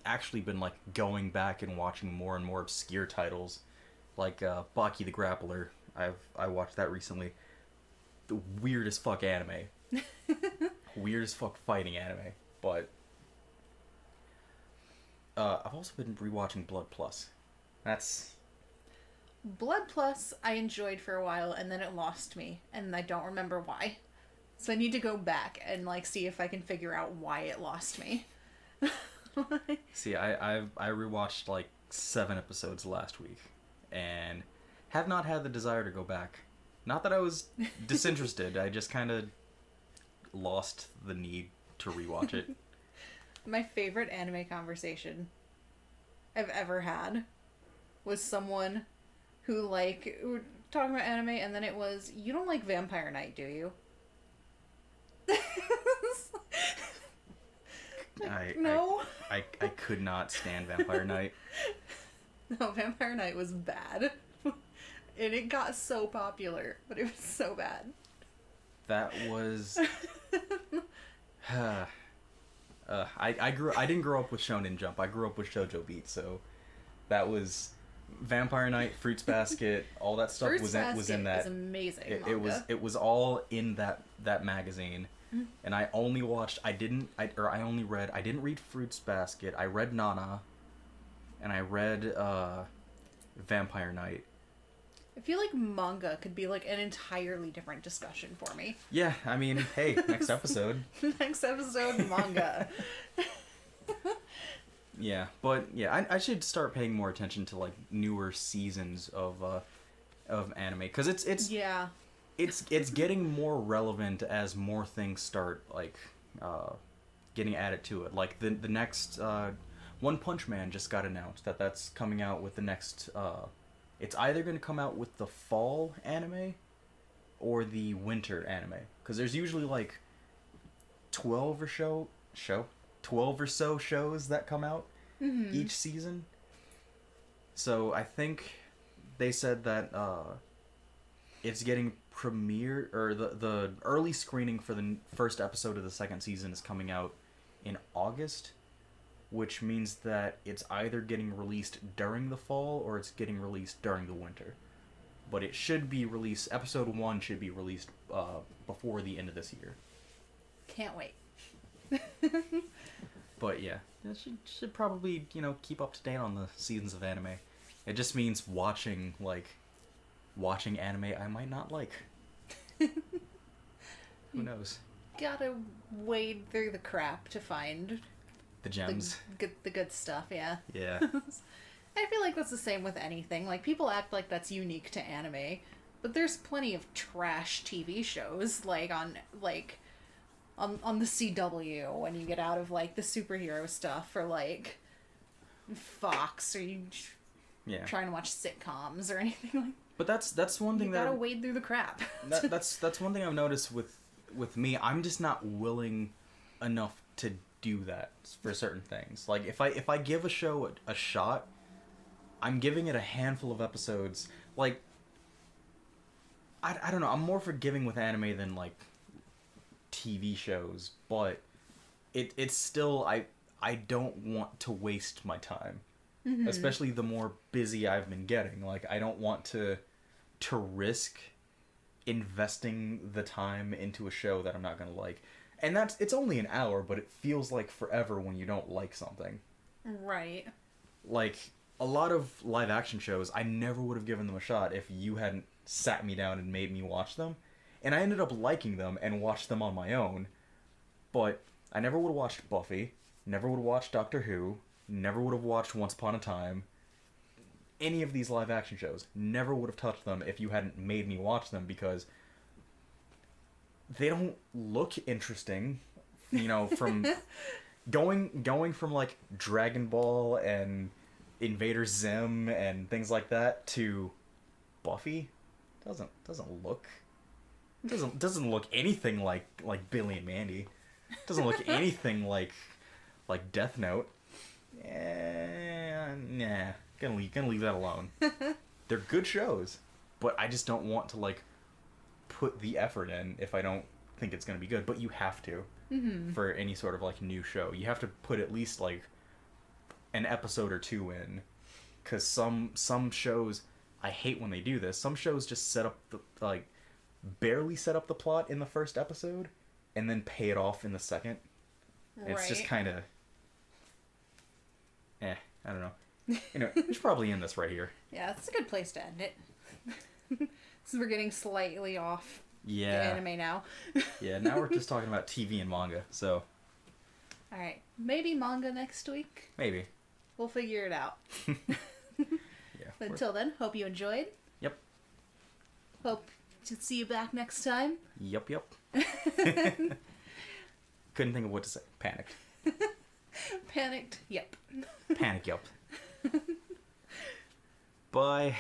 actually been like going back and watching more and more obscure titles, like Baki the Grappler. I watched that recently. The weirdest fuck anime. Weirdest fuck fighting anime. But I've also been rewatching Blood Plus. That's... Blood Plus I enjoyed for a while, and then it lost me, and I don't remember why. So I need to go back and like see if I can figure out why it lost me. See, I rewatched like 7 episodes last week, and have not had the desire to go back. Not that I was disinterested, I just kind of lost the need to rewatch it. My favorite anime conversation I've ever had was someone who like were talking about anime, and then it was, "You don't like Vampire Knight, do you?" No. I could not stand Vampire Knight. No, Vampire Knight was bad. And it got so popular, but it was so bad. That was... I didn't grow up with Shonen Jump. I grew up with Shoujo Beat, so that was Vampire Knight, Fruits Basket, all that stuff was in that. Is amazing. It was all in that magazine. Mm-hmm. And I only watched. I didn't read Fruits Basket. I read Nana, and I read Vampire Knight. I feel like manga could be like an entirely different discussion for me. Yeah, I mean, hey, next episode. Next episode, manga. Yeah, but yeah, I should start paying more attention to like newer seasons of anime, because it's getting more relevant as more things start like getting added to it. Like the next One Punch Man just got announced that's coming out with the next. It's either going to come out with the fall anime or the winter anime, because there's usually like 12 or so shows that come out each season. So I think they said that it's getting premiered, or the early screening for the first episode of the second season is coming out in August, which means that it's either getting released during the fall or it's getting released during the winter. But it should be released, episode 1 should be released before the end of this year. Can't wait. But yeah, should probably, keep up to date on the seasons of anime. It just means watching anime I might not like. Who knows? Gotta wade through the crap to find the gems. The good stuff, yeah. Yeah. I feel like that's the same with anything. Like, people act like that's unique to anime, but there's plenty of trash TV shows, like on the CW, when you get out of like the superhero stuff, or like Fox, or you trying to watch sitcoms or anything like. But that's one thing you gotta wade through the crap. that's one thing I've noticed with me. I'm just not willing enough to do that for certain things. Like if I give a show a shot, I'm giving it a handful of episodes. Like I don't know. I'm more forgiving with anime than like TV shows, but it's still I don't want to waste my time, especially the more busy I've been getting. Like I don't want to risk investing the time into a show that I'm not gonna like. And it's only an hour, but it feels like forever when you don't like something. Right. Like a lot of live action shows, I never would have given them a shot if you hadn't sat me down and made me watch them. And I ended up liking them and watched them on my own. But I never would have watched Buffy, never would have watched Doctor Who, never would have watched Once Upon a Time. any of these live action shows. Never would have touched them if you hadn't made me watch them, because they don't look interesting. You know, from going from like Dragon Ball and Invader Zim and things like that to Buffy doesn't look anything like Billy and Mandy. Doesn't look anything like Death Note. Nah, gonna leave that alone. They're good shows, but I just don't want to like put the effort in if I don't think it's gonna be good. But you have to, for any sort of like new show. You have to put at least like an episode or two in, because some shows, I hate when they do this. Some shows just set up barely set up the plot in the first episode, and then pay it off in the second. Right. It's just kind of, I don't know. Anyway, we should probably end this right here. Yeah, that's a good place to end it. Since we're getting slightly off the anime now. Yeah, now we're just talking about TV and manga, so. Alright, maybe manga next week. Maybe. We'll figure it out. But until then, hope you enjoyed. Yep. Hope to see you back next time. Yep. Couldn't think of what to say. Panicked. Panicked. Yep. Panic. Yep. Bye.